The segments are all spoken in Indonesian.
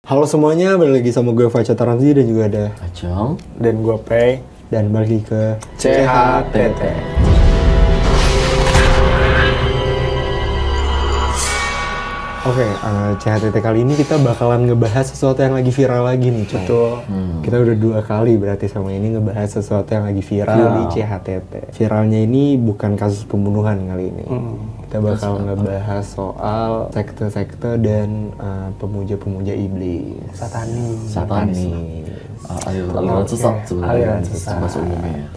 Halo semuanya, balik lagi sama gue Faca Taranzi dan juga ada Acong dan gue Pei dan balik lagi ke CHTT. Oke, CHTT kali ini kita bakalan ngebahas sesuatu yang lagi viral lagi nih, Cong. Betul. Kita udah 2 kali berarti sama ini ngebahas sesuatu yang lagi viral di CHTT. Viralnya ini bukan kasus pembunuhan kali ini. Kita bakal ngebahas soal sekte-sekte dan pemuja-pemuja iblis. Satanis. aliran sesat sebenarnya. Aliran sesat. Bahasa umumnya.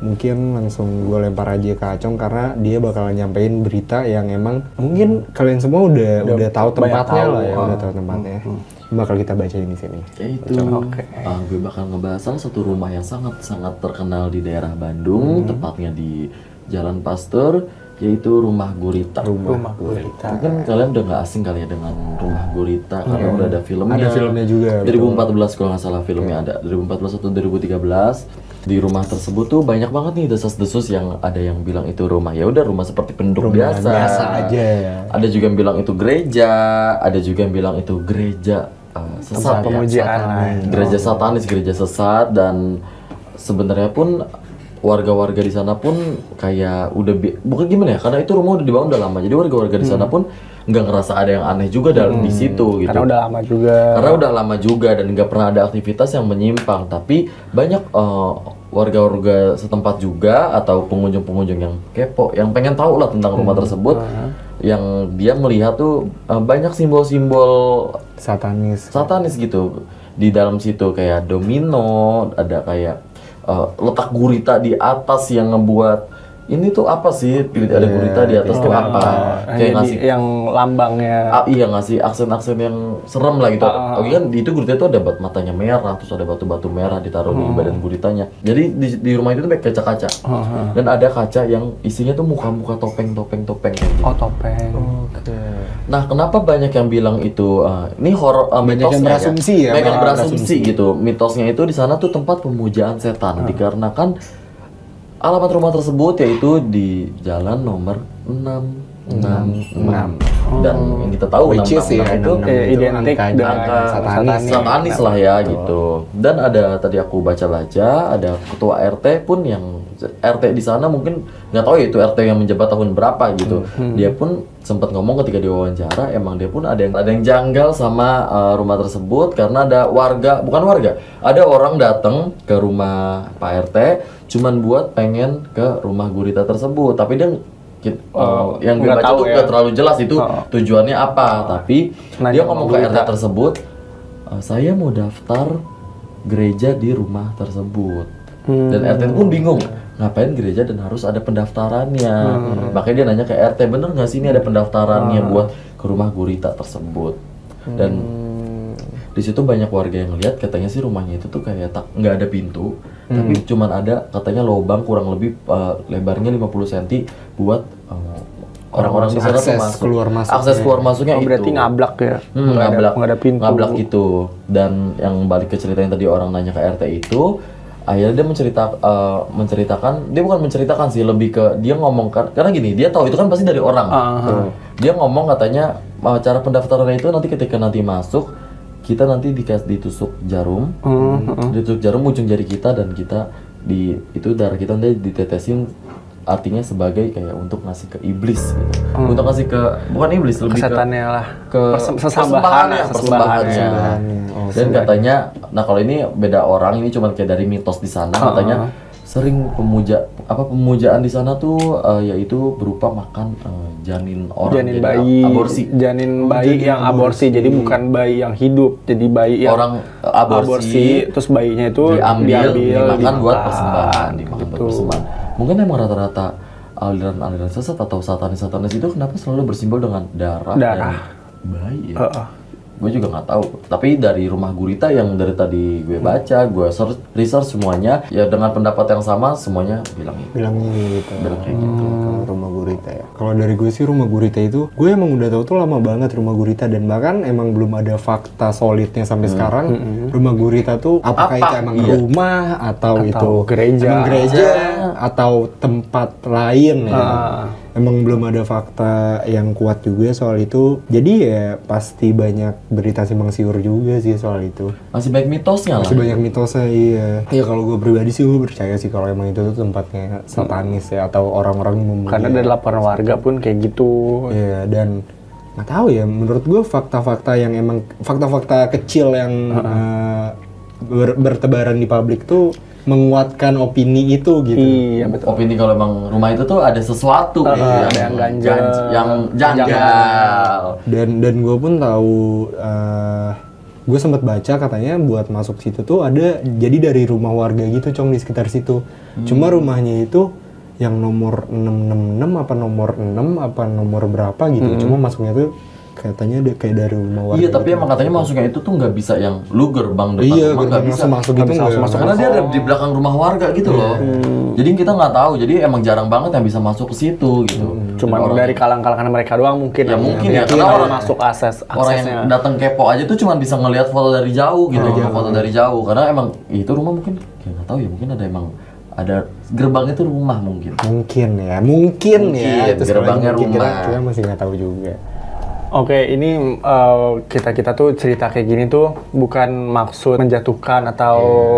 Mungkin langsung gue lempar aja ke Acong karena dia bakalan nyampein berita yang emang mungkin kalian semua udah tahu tempatnya tahu. lah ya, udah tahu tempatnya. Bakal kita bacain di sini. Yaitu gue bakal ngebahas salah satu rumah yang sangat-sangat terkenal di daerah Bandung, tepatnya di Jalan Pasteur, yaitu Rumah Gurita. Rumah Gurita. Mungkin kalian udah nggak asing kali ya dengan Rumah Gurita karena udah ada filmnya. Ada filmnya juga. 2014 kalau nggak salah filmnya ada. 2014 atau 2013. Di rumah tersebut tuh banyak banget nih desas-desus yang ada yang bilang itu rumah ya udah rumah seperti penduduk biasa. Biasa aja. Ada juga yang bilang itu gereja, ada juga yang bilang itu gereja sesat ya. Pemujaan. Gereja satanis, gereja sesat, dan sebenarnya pun warga-warga di sana pun kayak udah bukan gimana ya, karena itu rumah udah dibangun udah lama, jadi warga-warga di sana pun nggak ngerasa ada yang aneh juga di situ gitu. Karena udah lama juga. Karena udah lama juga dan nggak pernah ada aktivitas yang menyimpang, tapi banyak warga-warga setempat juga atau pengunjung-pengunjung yang kepo, yang pengen tahu lah tentang rumah tersebut, yang dia melihat tuh banyak simbol-simbol satanis gitu di dalam situ, kayak domino, ada kayak letak gurita di atas yang ngebuat ini tuh apa sih, ada gurita di atas tuh apa, kayak ngasih yang lambangnya. iya ngasih aksen-aksen yang serem lah gitu. Oke kan di itu gurita itu ada matanya merah, terus ada batu-batu merah ditaruh di badan guritanya. Jadi di rumah itu tuh pakai kaca-kaca. Dan ada kaca yang isinya tuh muka-muka topeng kayak gitu. Oh, topeng. Nah, kenapa banyak yang bilang itu ini horor, Banyak yang mitosnya berasumsi ya, Banyak yang banyak berasumsi gitu. Mitosnya itu di sana tuh tempat pemujaan setan, dikarenakan alamat rumah tersebut yaitu di jalan nomor 666. Dan yang kita tahu 666 itu identik dengan angka satanis. satanis lah ya gitu. Dan ada tadi aku baca-baca ada ketua RT pun yang RT di sana, mungkin nggak tahu ya itu RT yang menjabat tahun berapa gitu. Dia pun sempat ngomong ketika diwawancara, emang dia pun ada yang janggal sama rumah tersebut karena ada ada orang datang ke rumah Pak RT cuman buat pengen ke rumah gurita tersebut, tapi dia yang gue baca tuh nggak terlalu jelas itu tujuannya apa, tapi dia ngomong ke RT tersebut, saya mau daftar gereja di rumah tersebut. Dan RT pun bingung, ngapain gereja dan harus ada pendaftarannya. Makanya dia nanya ke RT, bener nggak sih ini ada pendaftarannya buat ke rumah gurita tersebut. Dan di situ banyak warga yang lihat, katanya sih rumahnya itu tuh kayak nggak ada pintu, tapi cuman ada katanya lubang kurang lebih lebarnya 50 cm buat orang-orang di sana tuh masuk. Akses keluar masuknya itu. Berarti ngablak ya. Nggak ada pintu. Ngablak gitu. Dan yang balik ke cerita yang tadi orang nanya ke RT itu, akhirnya dia menceritakan, dia bukan menceritakan sih, lebih ke dia ngomong karena gini, dia tahu itu kan pasti dari orang. Dia ngomong katanya cara pendaftarannya itu nanti ketika nanti masuk, kita nanti ditusuk jarum, ditusuk jarum ujung jari kita, dan kita itu darah kita nanti ditetesin, artinya sebagai kayak untuk ngasih ke iblis gitu. Untuk ngasih ke bukan iblis, lebih kesetannya lah, ke persembahannya. Dan katanya, nah kalau ini beda orang, ini cuma kayak dari mitos di sana, katanya sering pemujaan di sana tuh yaitu berupa makan janin orang, janin bayi, aborsi. Janin bayi yang aborsi, jadi bukan bayi yang hidup, jadi bayi yang orang aborsi, terus bayinya itu diambil dimakan buat persembahan, dimakan buat gitu. persembahan. Mungkin emang rata-rata aliran-aliran sesat atau satanis itu kenapa selalu bersimbol dengan darah. Dan bayi ya? Gue juga nggak tahu. Tapi dari rumah gurita yang dari tadi gue baca, gue research semuanya, ya dengan pendapat yang sama semuanya bilang gitu. Bilang kayak gitu. Rumah gurita ya. Kalau dari gue sih rumah gurita itu, gue emang udah tahu tuh lama banget rumah gurita, dan bahkan emang belum ada fakta solidnya sampai sekarang. Rumah gurita tuh apakah itu emang rumah atau itu gereja, atau tempat lain ya. emang belum ada fakta yang kuat juga soal itu. Jadi ya pasti banyak berita simpang siur juga sih soal itu. Masih banyak mitosnya lah. Masih banyak mitosnya, iya. Ya kalau gue pribadi sih gue percaya sih kalau emang itu tuh tempatnya satanis ya, atau orang-orang memuja. Karena ada laporan warga pun kayak gitu. Iya, dan nggak tahu ya, menurut gue fakta-fakta yang emang fakta-fakta kecil yang bertebaran di publik tuh menguatkan opini itu gitu. Iya betul. Opini kalau emang rumah itu tuh ada sesuatu ada yang ganjel, yang janggal. Dan gue pun tahu, gue sempat baca katanya buat masuk situ tuh ada jadi dari rumah warga gitu Cong di sekitar situ. Cuma rumahnya itu yang nomor 666 apa nomor 6 apa nomor berapa gitu. Cuma masuknya tuh katanya kayak dari rumah warga. Iya, tapi gitu. emang katanya masuknya itu tuh nggak bisa yang lu gerbang depan Iya, rumah nggak bisa masuk gitu nggak masuk. karena dia ada di belakang rumah warga gitu loh. Jadi kita nggak tahu, jadi emang jarang banget yang bisa masuk ke situ gitu. Cuma dari kalangan mereka doang mungkin. Ya mungkin ya, karena karena orang masuk aksesnya. orang yang datang kepo aja tuh cuma bisa ngelihat foto dari jauh gitu, foto dari jauh. Karena emang itu rumah mungkin, ya nggak tahu ya, mungkin ada emang ada gerbangnya tuh rumah mungkin. Mungkin ya. Itu gerbangnya mungkin rumah. Kita masih nggak tahu juga. Oke, ini kita tuh cerita kayak gini tuh bukan maksud menjatuhkan atau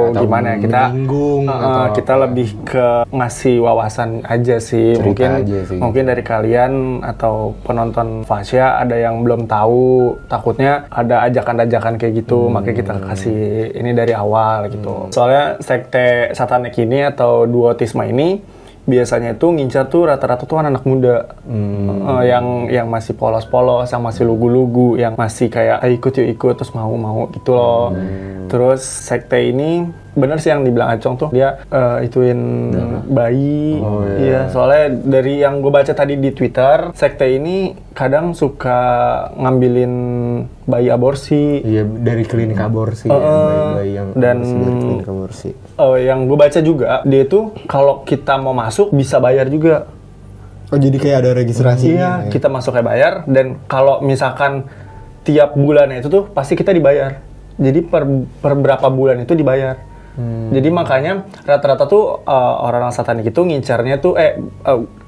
gimana ya, menyinggung atau kita lebih ke ngasih wawasan aja sih. Cerita aja sih. Mungkin dari kalian atau penonton Fasya ada yang belum tahu, takutnya ada ajakan-ajakan kayak gitu, makanya kita kasih ini dari awal gitu. Soalnya sekte satanik ini atau duotisme ini biasanya itu ngincar tuh rata-rata tuh anak muda yang masih polos-polos, yang masih lugu-lugu, yang masih kayak ikut terus mau gitu loh. Terus sekte ini bener sih yang dibilang Acong tuh, dia ituin bayi. Iya, soalnya dari yang gue baca tadi di Twitter, sekte ini kadang suka ngambilin bayi aborsi. Iya, dari klinik aborsi ya, bayi-bayi yang dan dari klinik aborsi. Yang gue baca juga, dia tuh kalau kita mau masuk bisa bayar juga. Oh, jadi kayak ada registrasinya. Iya, ya? kita masuk kayak bayar, dan kalau misalkan tiap bulannya itu tuh pasti kita dibayar. Jadi per berapa bulan itu dibayar. Jadi makanya rata-rata tuh orang-orang satanik itu ngincarnya tuh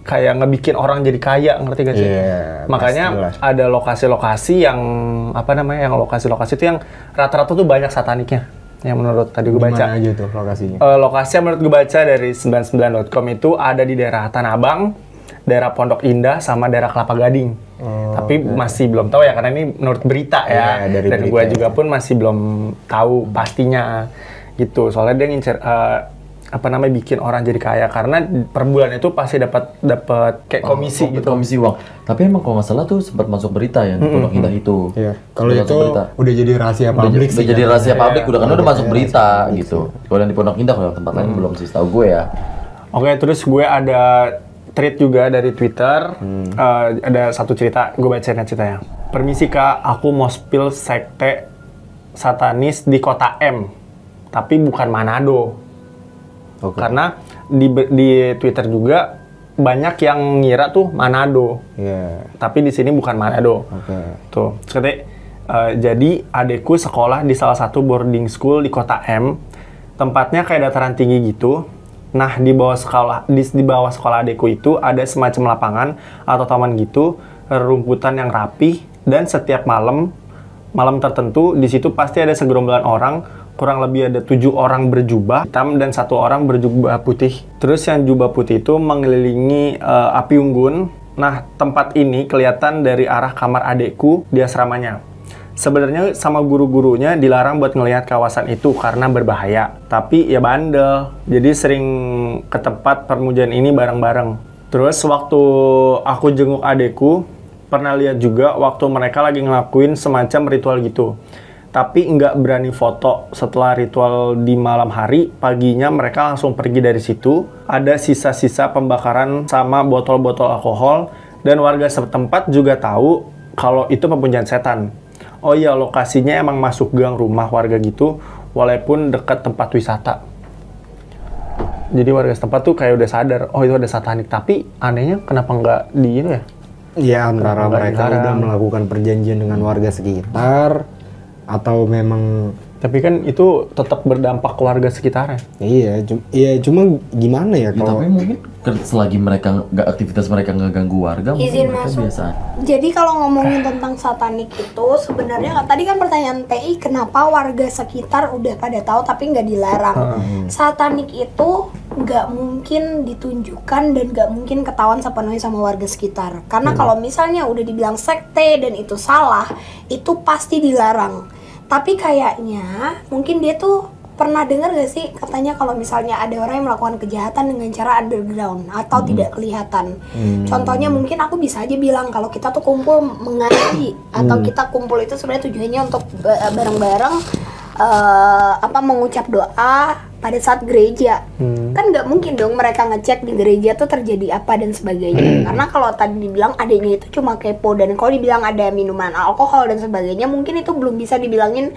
kayak ngebikin orang jadi kaya, ngerti gak sih? Iya, makanya pastilah. ada lokasi-lokasi yang yang lokasi-lokasi itu yang rata-rata tuh banyak sataniknya. Yang menurut tadi gue baca. Dimana aja tuh lokasinya? Lokasi yang menurut gue baca dari 99.com itu ada di daerah Tanah Abang, daerah Pondok Indah, sama daerah Kelapa Gading. Tapi masih belum tahu ya, karena ini menurut berita ya. Dari Dan berita gue juga pun masih belum tahu pastinya gitu. Soalnya dia ngincer bikin orang jadi kaya, karena per bulan itu pasti dapat kayak komisi gitu. Komisi uang. Tapi emang kalau nggak salah tuh sempat masuk berita ya di Pondok Indah itu. Iya. Kalau Udah itu masuk berita. udah jadi rahasia publik sih. Udah jadi rahasia publik, udah karena udah masuk kayak berita rahasia publik gitu. Kalau yang di Pondok Indah, kalau tempat lain belum sih, tahu gue ya. Oke, terus gue ada tweet juga dari Twitter. Ada satu cerita, gue bacain ceritanya. Permisi Kak, aku mau spill sekte satanis di kota M, tapi bukan Manado. Karena di Twitter juga banyak yang ngira tuh Manado. Tapi di sini bukan Manado. Tuh, jadi adekku sekolah di salah satu boarding school di kota M. Tempatnya kayak dataran tinggi gitu. Nah, di bawah sekolah adekku itu ada semacam lapangan atau taman gitu, rumputan yang rapi, dan setiap malam tertentu di situ pasti ada segerombolan orang. Kurang lebih ada 7 orang berjubah hitam dan 1 orang berjubah putih. Terus yang jubah putih itu mengelilingi api unggun. Nah, tempat ini kelihatan dari arah kamar adekku di asramanya. Sebenarnya sama guru-gurunya dilarang buat ngelihat kawasan itu karena berbahaya. Tapi ya bandel, jadi sering ke tempat permujian ini bareng-bareng. Terus waktu aku jenguk adekku, pernah lihat juga waktu mereka lagi ngelakuin semacam ritual gitu. Tapi nggak berani foto. Setelah ritual di malam hari, paginya mereka langsung pergi dari situ. Ada sisa-sisa pembakaran sama botol-botol alkohol, dan warga setempat juga tahu kalau itu pempujian setan. Oh iya, lokasinya emang masuk gang rumah warga gitu, walaupun dekat tempat wisata. Jadi warga setempat tuh kayak udah sadar, oh itu ada satanik. Tapi anehnya kenapa nggak di ini ya? Ya, antara mereka udah melakukan perjanjian dengan warga sekitar, atau memang Tapi kan itu tetap berdampak ke warga sekitarnya. Iya, cuma gimana ya Ya, kalau tapi mungkin selagi mereka aktivitas mereka nggak ganggu warga, mungkin Izin mereka masuk. biasa. Jadi kalau ngomongin tentang satanik itu sebenarnya tadi kan pertanyaan TI kenapa warga sekitar udah pada tahu tapi nggak dilarang. Satanik itu nggak mungkin ditunjukkan dan nggak mungkin ketahuan sepenuhnya sama warga sekitar. Karena kalau misalnya udah dibilang sekte dan itu salah, itu pasti dilarang. Tapi kayaknya mungkin dia tuh pernah dengar gak sih katanya kalau misalnya ada orang yang melakukan kejahatan dengan cara underground atau tidak kelihatan. Contohnya mungkin aku bisa aja bilang kalau kita tuh kumpul mengaji atau kita kumpul itu sebenarnya tujuannya untuk bareng-bareng mengucap doa pada saat gereja. Kan nggak mungkin dong mereka ngecek di gereja tuh terjadi apa dan sebagainya. Karena kalau tadi dibilang adanya itu cuma kepo, dan kalau dibilang ada minuman alkohol dan sebagainya mungkin itu belum bisa dibilangin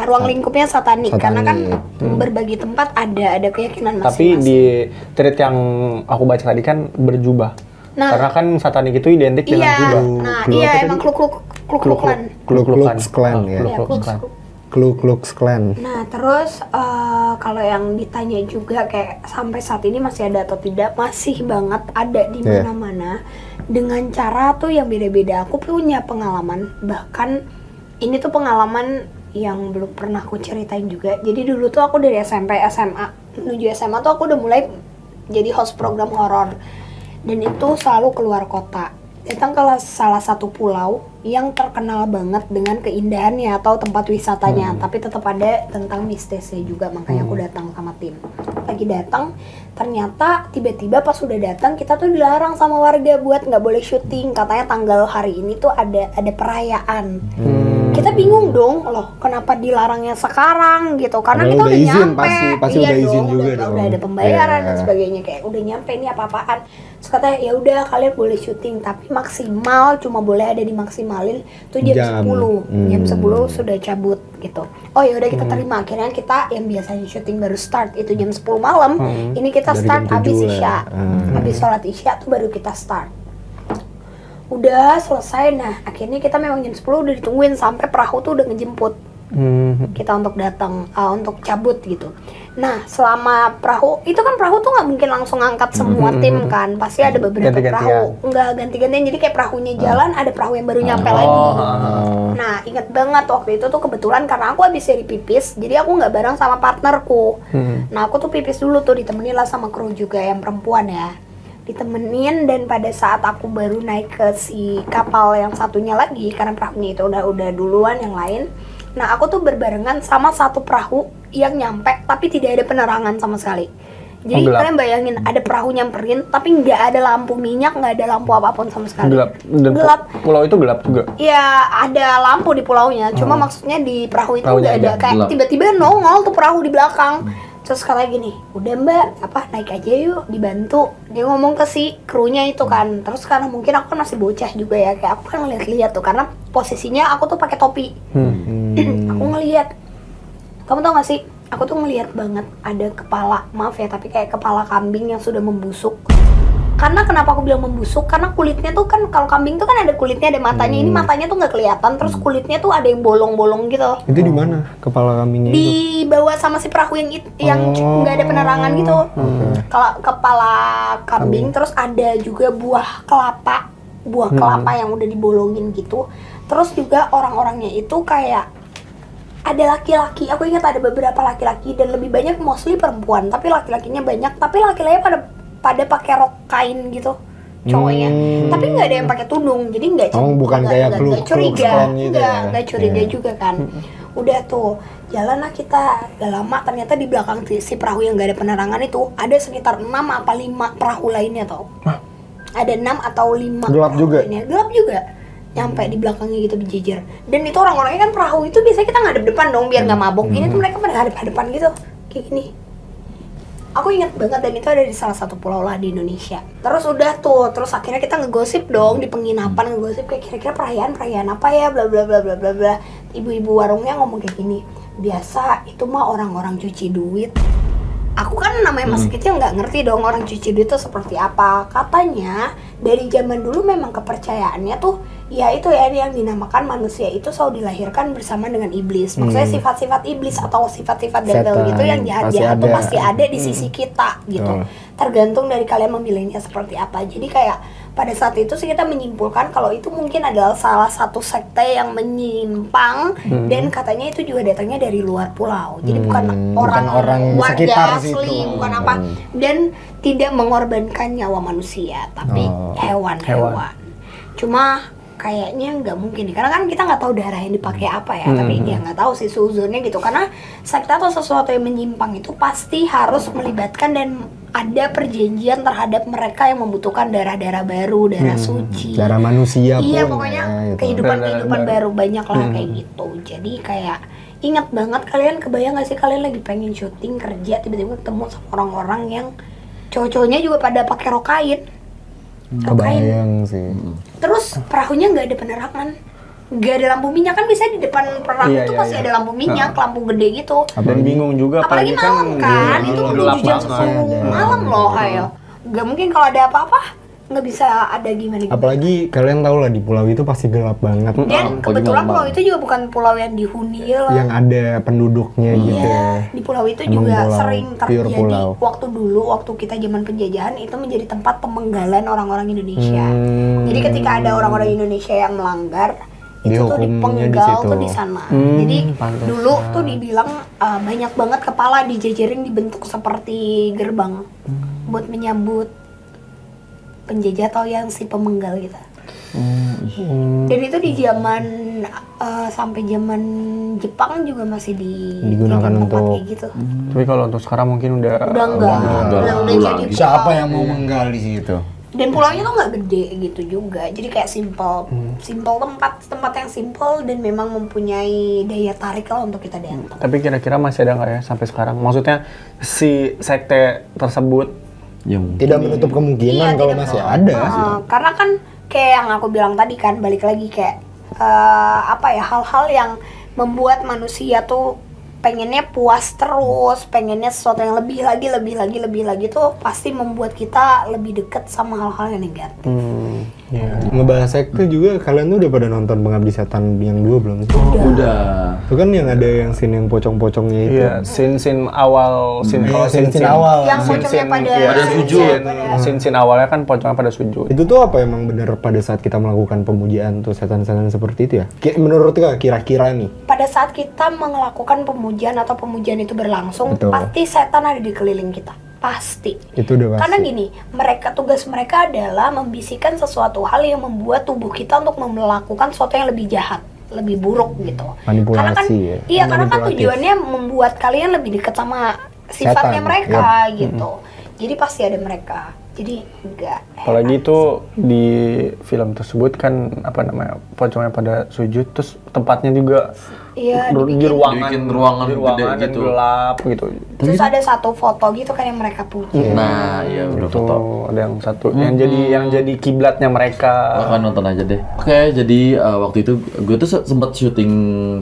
ruang lingkupnya satanik. Karena kan berbagi tempat ada keyakinan Tapi masing-masing. di tweet yang aku baca tadi kan berjubah. Nah, karena kan satanik itu identik dengan jubah. nah iya emang kluk-klukan. Ku Klux Klan ya. Iya, Ku Klux Klan. Nah terus kalau yang ditanya juga kayak sampai saat ini masih ada atau tidak, masih banget ada di mana-mana dengan cara tuh yang beda-beda. Aku punya pengalaman, bahkan ini tuh pengalaman yang belum pernah aku ceritain juga. Jadi dulu tuh aku dari SMP, SMA menuju SMA tuh aku udah mulai jadi host program horor, dan itu selalu keluar kota. Datang ke salah satu pulau yang terkenal banget dengan keindahannya atau tempat wisatanya, tapi tetap ada tentang mistisnya juga, makanya aku datang sama tim. Lagi datang, ternyata tiba-tiba pas udah datang kita tuh dilarang sama warga buat nggak boleh syuting, katanya tanggal hari ini tuh ada perayaan. Kita bingung dong, loh kenapa dilarangnya sekarang gitu, karena kita udah udah izin, nyampe, pasti udah izin juga dong. udah ada pembayaran dan Iya. sebagainya, kayak udah nyampe ini apa-apaan. Terus katanya ya udah kalian boleh syuting tapi maksimal cuma boleh ada dimaksimalin tuh jam 10. Jam 10 sudah cabut gitu. Oh ya udah kita terima. Akhirnya kita yang biasanya syuting baru start itu jam 10 malam. Ini kita Dari start jam 7 habis lah. isya. Habis sholat isya tuh baru kita start. Udah selesai, nah akhirnya kita memang jam 10 udah ditungguin sampai perahu tuh udah ngejemput kita untuk datang, untuk cabut gitu. Nah selama perahu, itu kan perahu tuh nggak mungkin langsung ngangkat semua tim kan, pasti ada beberapa perahu, nggak ganti-gantian, jadi kayak perahunya jalan, ada perahu yang baru nyampe lagi. Nah inget banget waktu itu tuh kebetulan karena aku habis dari pipis, jadi aku nggak bareng sama partnerku. Nah aku tuh pipis dulu tuh, ditemenin lah sama kru juga yang perempuan ya, ditemenin. Dan pada saat aku baru naik ke si kapal yang satunya lagi, karena perahunya itu udah duluan yang lain. Nah aku tuh berbarengan sama satu perahu yang nyampe tapi tidak ada penerangan sama sekali. Jadi kalian bayangin ada perahu nyamperin tapi nggak ada lampu minyak, nggak ada lampu apapun sama sekali. Gelap. Pulau itu gelap juga. Ya ada lampu di pulaunya, cuma maksudnya di perahu itu nggak ada. Kayak gelap. tiba-tiba nongol tuh perahu di belakang. Terus katanya gini, udah mbak, naik aja yuk, dibantu. Dia ngomong ke si krunya itu kan. Terus karena mungkin aku kan masih bocah juga ya, kayak aku kan ngeliat-liat tuh, karena posisinya aku tuh pakai topi. Aku ngeliat, kamu tau gak sih, aku tuh ngeliat banget ada kepala, maaf ya, tapi kayak kepala kambing yang sudah membusuk. Karena kenapa aku bilang membusuk? Karena kulitnya tuh kan, kalau kambing tuh kan ada kulitnya, ada matanya. Ini matanya tuh nggak kelihatan, terus kulitnya tuh ada yang bolong-bolong gitu. Itu di mana kepala kambingnya itu? Dibawa sama si perahu yang nggak ada penerangan gitu. Kalau kepala kambing, terus ada juga buah kelapa yang udah dibolongin gitu. Terus juga orang-orangnya itu kayak ada laki-laki. Aku ingat ada beberapa laki-laki dan lebih banyak mostly perempuan, tapi laki-lakinya banyak. Tapi laki-lakinya pada pakai rok kain gitu cowoknya, tapi nggak ada yang pakai tudung, jadi nggak bukan kayak nggak curiga, gitu ya? nggak curiga juga kan. Udah tuh jalan lah kita, gak lama ternyata di belakang si perahu yang nggak ada penerangan itu ada sekitar 6 apa 5 perahu lainnya tau. Ada 6 atau 5 gelap juga lainnya. Gelap juga, nyampe di belakangnya gitu berjejer. Dan itu orang-orangnya kan perahu itu biasanya kita ngadep depan dong biar nggak mabok. Ini tuh mereka pada hadap-hadapan gitu kayak gini. Aku ingat banget, dan itu ada di salah satu pulau lah di Indonesia. Terus udah tuh, terus akhirnya kita ngegosip dong di penginapan, ngegosip kayak kira-kira perayaan apa ya, bla bla bla bla bla bla. Ibu-ibu warungnya ngomong kayak gini, biasa itu mah orang-orang cuci duit. Aku kan namanya masih kecil nggak ngerti dong orang cuci duit itu seperti apa. Katanya dari zaman dulu memang kepercayaannya tuh ya itu ya yang dinamakan manusia itu selalu dilahirkan bersama dengan iblis. Maksudnya sifat-sifat iblis atau sifat-sifat devil gitu yang jahat-jahat itu pasti ada di sisi kita gitu. Tergantung dari kalian memilihnya seperti apa. Jadi kayak pada saat itu sih kita menyimpulkan kalau itu mungkin adalah salah satu sekte yang menyimpang dan katanya itu juga datangnya dari luar pulau. Jadi bukan orang warga asli, bukan apa, dan tidak mengorbankan nyawa manusia, tapi hewan-hewan. Cuma kayaknya nggak mungkin karena kan kita nggak tahu darah yang dipakai apa ya, tapi dia nggak tahu sih suzonnya gitu, karena sekte atau sesuatu yang menyimpang itu pasti harus melibatkan dan ada perjanjian terhadap mereka yang membutuhkan darah-darah baru, darah suci, darah manusia pun. Iya pokoknya gitu. kehidupan baru banyak lah kayak gitu. Jadi kayak ingat banget, kalian kebayang nggak sih kalian lagi pengen syuting kerja tiba-tiba ketemu sama orang-orang yang cowok-cowoknya juga pada pakai rok kain. Kebayang sih. Terus perahunya nggak ada penerangan, nggak ada lampu minyak, kan biasanya di depan perahu tuh pasti ada lampu minyak, lampu gede gitu. Dan bingung juga apalagi malam kan, itu menuju jam 10 malam loh, ayo. Nggak mungkin kalau ada apa-apa nggak bisa ada gimana. Apalagi kalian tahu lah di pulau itu pasti gelap banget. Dan kebetulan pulau itu juga bukan pulau yang dihuni lah. Yang ada penduduknya gitu. Di pulau itu Emang juga pulau, sering pure terjadi pulau. waktu dulu, waktu kita zaman penjajahan itu menjadi tempat pemenggalan orang-orang Indonesia. Jadi ketika ada orang-orang Indonesia yang melanggar, itu tuh Dihukumnya dipenggal di situ. tuh di sana. Jadi dulu tuh dibilang banyak banget kepala dijejerin dibentuk seperti gerbang buat menyambut penjajah atau yang si pemenggal gitu. Dan itu di zaman sampai zaman Jepang juga masih digunakan untuk kayak gitu. Tapi kalau untuk sekarang mungkin udah Udah jadi pulau. Siapa yang mau menggali situ? Dan pulaunya tuh nggak gede gitu juga, jadi kayak simple tempat yang simple dan memang mempunyai daya tarik lah untuk kita datang. Tapi kira-kira masih ada nggak ya sampai sekarang? Maksudnya si sekte tersebut Tidak menutup kemungkinan kalau masih ada. Karena kan kayak yang aku bilang tadi kan, balik lagi kayak hal-hal yang membuat manusia tuh pengennya puas terus, pengennya sesuatu yang lebih lagi tuh pasti membuat kita lebih dekat sama hal-hal yang negatif. Ngebahas sekte juga, kalian tuh udah pada nonton Pengabdi Setan yang 2 belum sih? Udah. Itu kan yang ada yang scene yang pocong-pocongnya itu. Iya, scene awal, scene awal. Yang pocongnya pada sujud. Scene awalnya kan pocongnya pada sujud. Itu tuh apa emang bener pada saat kita melakukan pemujaan tuh setan-setan seperti itu ya? Menurut kira-kira nih? Pada saat kita melakukan pemujaan atau pemujaan itu berlangsung, Betul. pasti setan ada di keliling kita. Pasti. Itu udah pasti. Karena gini, tugas mereka adalah membisikkan sesuatu hal yang membuat tubuh kita untuk melakukan sesuatu yang lebih jahat, lebih buruk gitu. Manipulasi karena kan, ya? Iya, karena kan Manipulatif. tujuannya membuat kalian lebih dekat sama sifatnya Setan, mereka gitu. Jadi pasti ada mereka. Jadi enggak. Apalagi itu di film tersebut kan pocongnya pada sujud, terus tempatnya juga Iya, di ruangan gede dan gitu. gelap gitu. Terus ada satu foto gitu kan yang mereka punya. Nah, iya udah Itu foto. ada yang satu yang jadi kiblatnya mereka. Akan nonton aja deh. Oke, jadi waktu itu gue tuh sempat syuting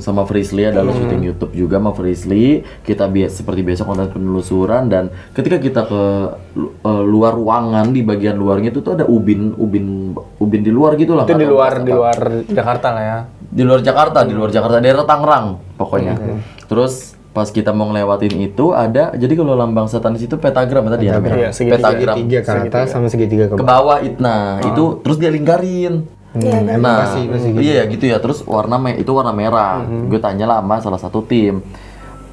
sama Frisley, adalah syuting YouTube juga sama Frisley. Kita seperti biasa konten penelusuran, dan ketika kita ke luar ruangan, di bagian luarnya itu tuh ada ubin di luar gitu lah. Itu di luar Jakarta lah ya. Di luar Jakarta, daerah Tangerang pokoknya. Terus pas kita mau ngelewatin itu ada, jadi kalau lambang satanis itu pentagram tadi ya. Iya, segitiga. Pentagram Segitiga ke atas sama segitiga ke ke bawah. bawah nah itu terus dia lingkarin. Emang Nah, pasti gitu. iya gitu ya. Terus itu warna merah. Gue tanya lah sama salah satu tim,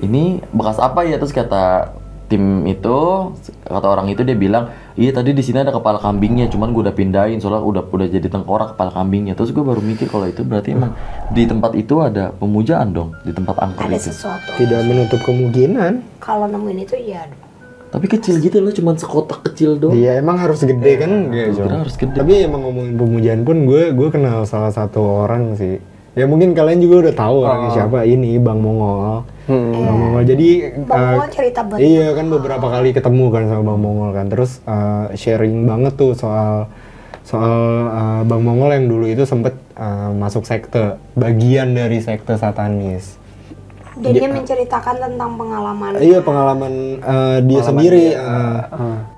ini bekas apa ya? Terus kata tim itu, kata orang itu, dia bilang, iya tadi di sini ada kepala kambingnya, cuman gue udah pindahin soalnya udah jadi tengkorak kepala kambingnya. Terus gue baru mikir kalau itu berarti emang di tempat itu ada pemujaan dong, di tempat angker Ada itu. sesuatu. Tidak menutup kemungkinan. Kalau nemuin itu ya. Tapi kecil gitu loh, cuman sekotak kecil doang. Iya, emang harus gede kan? Iya, Kira harus gede. Tapi emang ngomongin pemujaan pun gue kenal salah satu orang sih. Ya mungkin kalian juga udah tahu orangnya siapa, ini Bang Mongol. Bang Mongol. Jadi Bang Mongol cerita banget. Iya kan beberapa kali ketemu kan sama Bang Mongol kan. Terus sharing banget tuh soal Bang Mongol yang dulu itu sempet masuk sekte, bagian dari sekte satanis. Dia menceritakan tentang pengalaman. Iya, pengalaman dia sendiri.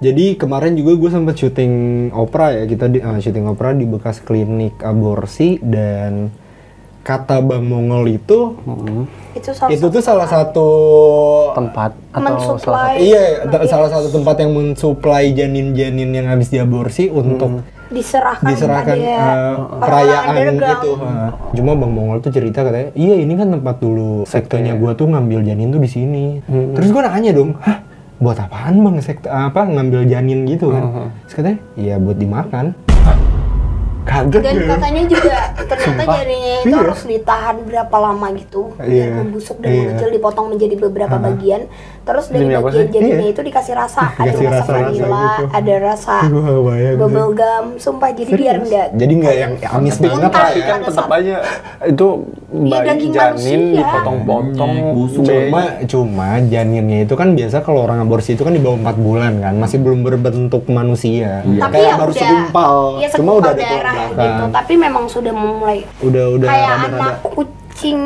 Jadi kemarin juga gue sempat syuting opera ya, kita syuting opera di bekas klinik aborsi, dan kata Bang Mongol itu tuh salah satu tempat atau salah satu tempat yang mensuplai janin-janin yang habis diaborsi untuk diserahkan perayaan gitu. Cuma Bang Mongol tuh cerita katanya, iya ini kan tempat dulu sektenya gua tuh ngambil janin tuh di sini. Terus gua nanya dong, hah buat apaan Bang ngambil janin gitu kan? Terus katanya, iya buat dimakan. Kaget. Dan katanya juga ternyata jarinnya itu harus ditahan berapa lama gitu biar membusuk dan mengecil, dipotong menjadi beberapa bagian. Terus dari bagian jarinnya itu dikasih rasa, ada rasa vanilla, gitu. Ada rasa bubble gum, sumpah jadi biar enggak. Jadi enggak yang amis banget lah ya. Kan tetap aja itu bayi janin dipotong-potong busuk. Cuma janinnya itu kan biasa kalau orang aborsi itu kan di bawah 4 bulan kan, masih belum berbentuk manusia. Tapi kayak ya baru segumpal. Cuma udah ada tulang gitu, tapi memang sudah mulai udah kayak anak kucing.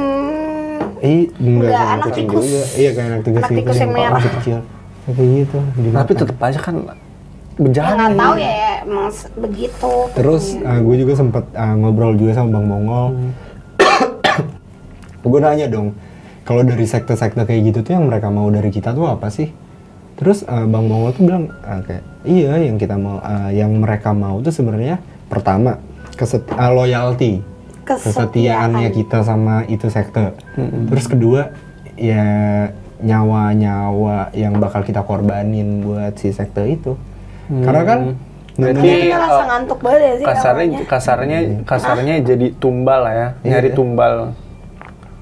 Enggak anak tikus juga. Iya kayak anak tikus yang merah kecil kayak gitu. Tapi tetap aja kan berjalan. Nggak tahu ya emang begitu. Terus gue juga sempat ngobrol juga sama Bang Mongol. Gue nanya dong, kalau dari sekte-sekte kayak gitu tuh yang mereka mau dari kita tuh apa sih? Terus Bang Mongol tuh bilang kayak iya yang kita mau, yang mereka mau tuh sebenarnya pertama loyalty, kesetiaannya kita sama itu sekte. Terus kedua ya nyawa-nyawa yang bakal kita korbanin buat si sekte itu. Karena kan berarti kita rasa ngantuk banget ya sih. Kasarnya jadi tumbal lah ya, nyari tumbal.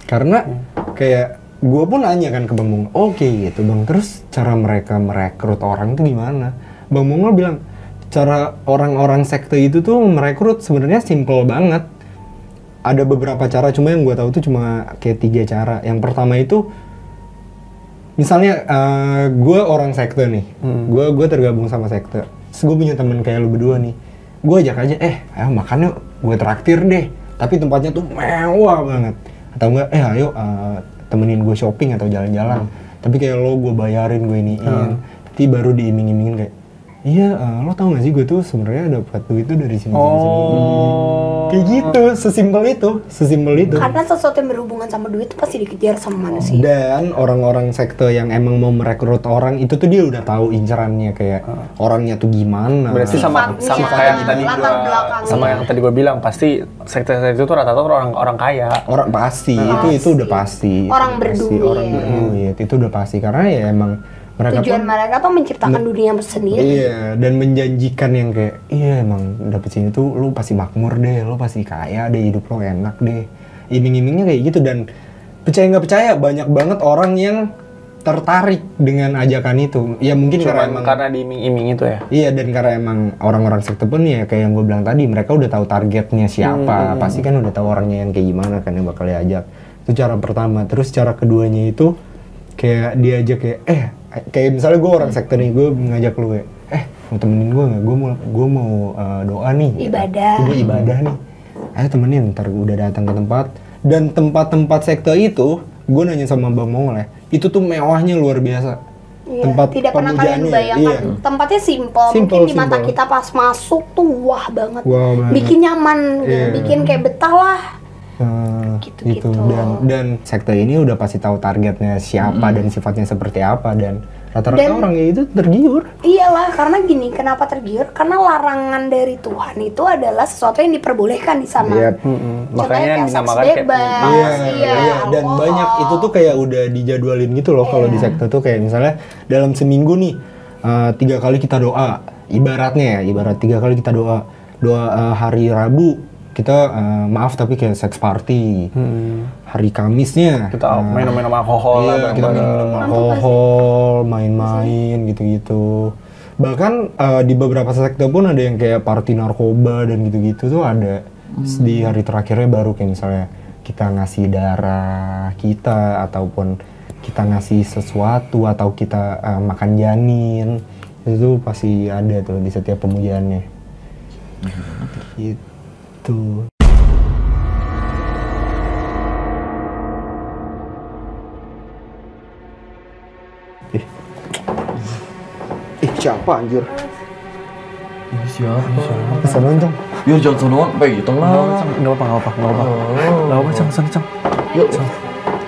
Karena kayak gue pun nanya kan ke Bang Mongol, oke gitu Bang, terus cara mereka merekrut orang itu gimana? Bang Mongol bilang, cara orang-orang sekte itu tuh merekrut sebenarnya simple banget. Ada beberapa cara, cuma yang gue tahu tuh cuma kayak 3 cara. Yang pertama itu, misalnya gue orang sekte nih, gue tergabung sama sekte. Terus gue punya temen kayak lu berdua nih, gue ajak aja, ayo makan yuk, gue traktir deh. Tapi tempatnya tuh mewah banget. Atau enggak, ayo temenin gue shopping atau jalan-jalan. Tapi kayak lo gue bayarin, gue iniin. Tapi baru diiming-imingin kayak, iya, lo tau gak sih gue tuh sebenarnya dapat duit tuh dari sini. Kayak gitu, sesimpel itu. Karena sesuatu yang berhubungan sama duit itu pasti dikejar sama manusia. Dan orang-orang sekte yang emang mau merekrut orang itu tuh dia udah tahu incerannya kayak orangnya tuh gimana. Berarti sama yang tadi gue bilang, pasti sekte-sekte itu tuh rata-rata orang kaya. Orang pasti, itu udah pasti. Orang berduit. Itu udah pasti karena ya emang tujuan mereka tuh menciptakan dunia sendiri. Iya, dan menjanjikan yang kayak, iya emang dapet sini tuh lu pasti makmur deh, lu pasti kaya deh, hidup lo enak deh. Iming-imingnya kayak gitu, dan percaya nggak percaya banyak banget orang yang tertarik dengan ajakan itu. Ya mungkin karena diiming-iming itu ya. Iya, dan karena emang orang-orang sekte pun ya kayak yang gue bilang tadi, mereka udah tahu targetnya siapa, pasti kan udah tahu orangnya yang kayak gimana kan yang bakal diajak. Itu cara pertama. Terus cara keduanya itu kayak diajak kayak misalnya gue orang sekte nih, gue ngajak lu kayak, mau temenin gue nggak? Gue mau doa nih. Gue ibadah nih. Ayo temenin, ntar udah datang ke tempat. Dan tempat-tempat sekte itu, gue nanya sama Bang Mongol ya, itu tuh mewahnya luar biasa. Iya, tempat tidak pernah kalian bayangkan. Tempatnya simple, mungkin di mata kita pas masuk tuh wah banget. Bikin nyaman, bikin kayak betah lah. Gitu. Dan sekte ini udah pasti tahu targetnya siapa dan sifatnya seperti apa, dan rata-rata orang itu tergiur. Iyalah, karena gini, kenapa tergiur? Karena larangan dari Tuhan itu adalah sesuatu yang diperbolehkan di sana. Makanya dinamakan bebas. Iya. Dan banyak itu tuh kayak udah dijadwalin gitu loh kalau di sekte tuh kayak misalnya dalam seminggu nih 3 kali kita doa. Ibarat 3 kali kita doa hari Rabu kita maaf tapi kayak sex party. Hari Kamisnya kita minum alkohol lah, kita minum alkohol, main-main gitu-gitu. Bahkan di beberapa sekte pun ada yang kayak party narkoba dan gitu-gitu tuh ada. Di hari terakhirnya baru kayak misalnya kita ngasih darah kita, ataupun kita ngasih sesuatu, atau kita makan janin. Itu pasti ada tuh di setiap pemujaannya. Gitu. siapa anjir? Ini siapa? Kesana Cang. Ya jangan sonoan, baik gitu lah. Nggak apa-apa, Cang, sana. Yuk.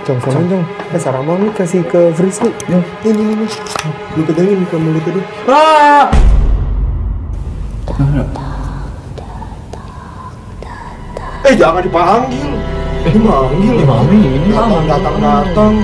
Cang sana Cang. Sarama nih kasih ke Fris nih. Ini. Lu pegangin ke mulut tadi. Ah! Jangan dipanggil. Dimanggil. Ini mami, ini mama. Datang.